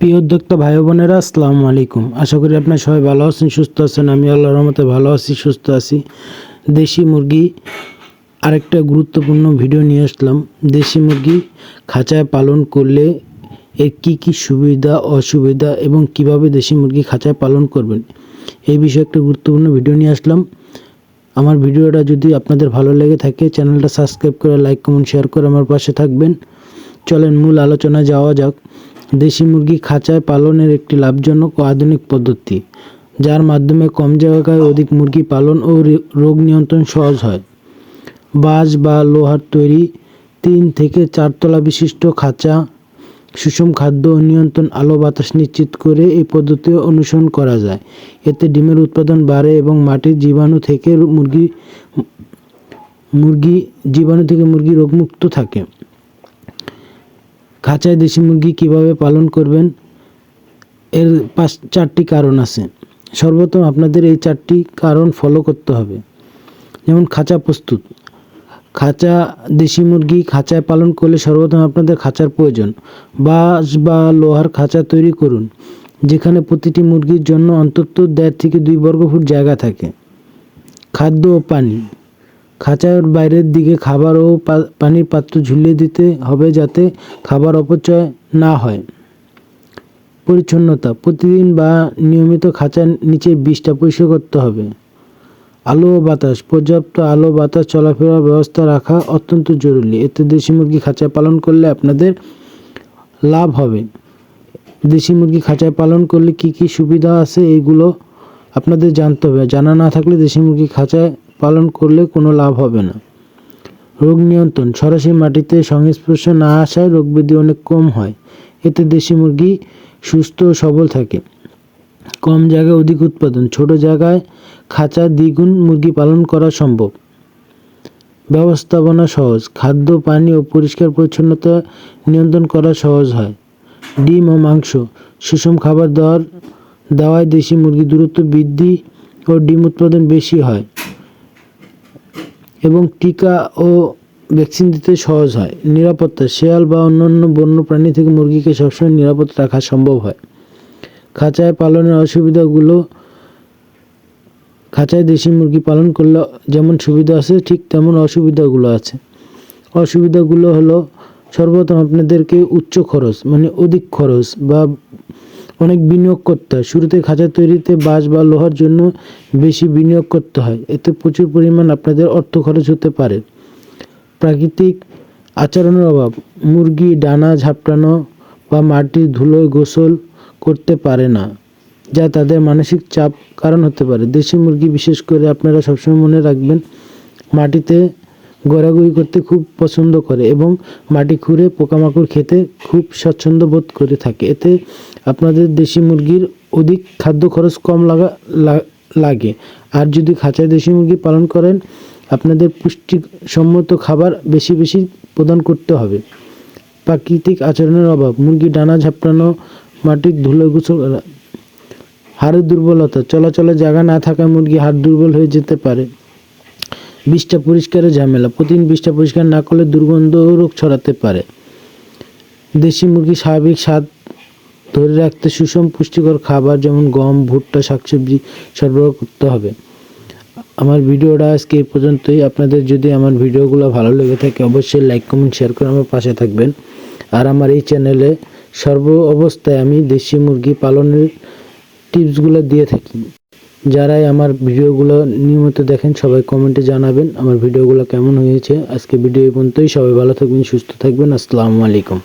প্রিয় উদ্যোক্তা ভাই বোনেরা, আসসালামু আলাইকুম। আশা করি আপনারা সবাই ভালো আছেন, সুস্থ আছেন। আমি আল্লাহর রহমতে ভালো আছি, সুস্থ আছি। দেশি মুরগি আরেকটা গুরুত্বপূর্ণ ভিডিও নিয়ে আসলাম। দেশি মুরগি খাঁচায় পালন করলে এর কী সুবিধা অসুবিধা এবং কিভাবে দেশি মুরগি খাঁচায় পালন করবেন, এই বিষয়ে একটা গুরুত্বপূর্ণ ভিডিও নিয়ে আসলাম। আমার ভিডিওটা যদি আপনাদের ভালো লেগে থাকে, চ্যানেলটা সাবস্ক্রাইব করে লাইক কমেন্ট শেয়ার করে আমার পাশে থাকবেন। চলেন মূল আলোচনায় যাওয়া যাক। দেশি মুরগি খাঁচায় পালনের একটি লাভজনক ও আধুনিক পদ্ধতি, যার মাধ্যমে কম জায়গায় অধিক মুরগি পালন ও রোগ নিয়ন্ত্রণ সহজ হয়। বাঁশ বা লোহার তৈরি 3 থেকে 4 তলা বিশিষ্ট খাঁচা, সুষম খাদ্য ও নিয়ন্ত্রণ আলো বাতাস নিশ্চিত করে এই পদ্ধতি অনুসরণ করা যায়। এতে ডিমের উৎপাদন বাড়ে এবং মাটির জীবাণু থেকে মুরগি রোগমুক্ত থাকে। খাঁচায় দেশি মুরগি কিভাবে পালন করবেন, এর 4টি কারণ আছে। সর্বপ্রথম আপনাদের এই 4টি কারণ ফলো করতে হবে। যেমন খাঁচা প্রস্তুত। দেশি মুরগি খাঁচায় পালন করলে সর্বপ্রথম আপনাদের খাঁচার প্রয়োজন। বাঁশ বা লোহার খাঁচা তৈরি করুন, যেখানে প্রতিটি মুরগির জন্য অন্তত 1.5 থেকে 2 বর্গফুট জায়গা থাকে। খাদ্য ও পানি। খাঁচার বাইরের দিকে খাবার ও পানির পাত্র ঝুলিয়ে দিতে হবে, যাতে খাবার অপচয় না হয়। পরিচ্ছন্নতা। প্রতিদিন বা নিয়মিত খাঁচার নিচের বিষটা পরিষ্কার করতে হবে। আলো ও বাতাস। পর্যাপ্ত আলো বাতাস চলাফেরার ব্যবস্থা রাখা অত্যন্ত জরুরি। এতে দেশি মুরগি খাঁচায় পালন করলে আপনাদের লাভ হবে। দেশি মুরগি খাঁচায় পালন করলে কী সুবিধা আছে, এইগুলো আপনাদের জানতে হবে। জানা না থাকলে দেশি মুরগি খাঁচায় পালন করলে কোনো লাভ হবে না। রোগ নিয়ন্ত্রণ। সরাসরি মাটিতে সংস্পর্শে না আসায় রোগব্যাধি অনেক কম হয়। এতে দেশি মুরগি সুস্থ ও সবল থাকে। কম জায়গায় অধিক উৎপাদন। ছোট জায়গায় খাঁচা দ্বিগুণ মুরগি পালন করা সম্ভব। ব্যবস্থাপনা সহজ। খাদ্য, পানি ও পরিষ্কার পরিচ্ছন্নতা নিয়ন্ত্রণ করা সহজ হয়। ডিম ও মাংস। সুষম খাবার দেওয়ায় দেশি মুরগি দ্রুত বৃদ্ধি ও ডিম উৎপাদন বেশি হয় এবং টিকা ও ভ্যাকসিন দিতে সহজ হয়। নিরাপত্তা। শেয়াল বা অন্যান্য বন্য প্রাণী থেকে মুরগিকে সবসময় নিরাপদ রাখা সম্ভব হয়। খাঁচায় পালনের অসুবিধাগুলো। খাঁচায় দেশি মুরগি পালন করলে যেমন সুবিধা আছে, ঠিক তেমন অসুবিধাগুলো আছে। অসুবিধাগুলো হলো, সর্বপ্রথম আপনাদেরকে উচ্চ খরচ অধিক খরচ বা অনেক বিনিয়োগ করতে হয়। শুরুতে খাঁচা তৈরিতে বাঁশ বা লোহার জন্য বেশি বিনিয়োগ করতে হয়। এতে প্রচুর পরিমাণ আপনাদের অর্থ খরচ হতে পারে। প্রাকৃতিক আচরণের অভাব। মুরগি ডানা ঝাপটানো বা মাটির ধুলোয় গোসল করতে পারে না, যা তাদের মানসিক চাপ কারণ হতে পারে। দেশি মুরগি বিশেষ করে আপনারা সবসময় মনে রাখবেন, মাটিতে ঘোরাঘুরি করতে খুব পছন্দ করে এবং মাটি খুঁড়ে পোকামাকড় খেতে খুব স্বচ্ছন্দ বোধ করে থাকে। এতে আপনাদের দেশি মুরগির অধিক খাদ্য খরচ কম লাগে। আর যদি খাঁচায় দেশি মুরগি পালন করেন, আপনাদের পুষ্টিসম্মত খাবার বেশি প্রদান করতে হবে। প্রাকৃতিক আচরণের অভাব। মুরগি ডানা ঝাপটানো, মাটির ধুলো গোসল করা। হাড়ের দুর্বলতা। চলাচলের জায়গা না থাকায় মুরগি হাড় দুর্বল হয়ে যেতে পারে। বিষটা পরিষ্কারের ঝামেলা। প্রতিদিন বিষটা পরিষ্কার না করলে দুর্গন্ধ ও রোগ ছড়াতে পারে। দেশি মুরগি স্বাভাবিক স্বাদ ধরে রাখতে সুষম পুষ্টিকর খাবার যেমন গম, ভুট্টা, শাকসবজি সরবরাহ করতে হবে। আমার ভিডিওটা আজকে এই পর্যন্তই। আপনাদের যদি আমার ভিডিওগুলো ভালো লেগে থাকে, অবশ্যই লাইক কমেন্ট শেয়ার করে আমার পাশে থাকবেন। আর আমার এই চ্যানেলে সর্ব অবস্থায় আমি দেশি মুরগি পালনের টিপসগুলো দিয়ে থাকি। যারাই আমার ভিডিওগুলো নিয়মিত দেখেন, সবাই কমেন্টে জানাবেন আমার ভিডিওগুলো কেমন হয়েছে। আজকে ভিডিও এই পর্যন্তই। সবাই ভালো থাকবেন, সুস্থ থাকবেন। আসসালামু আলাইকুম।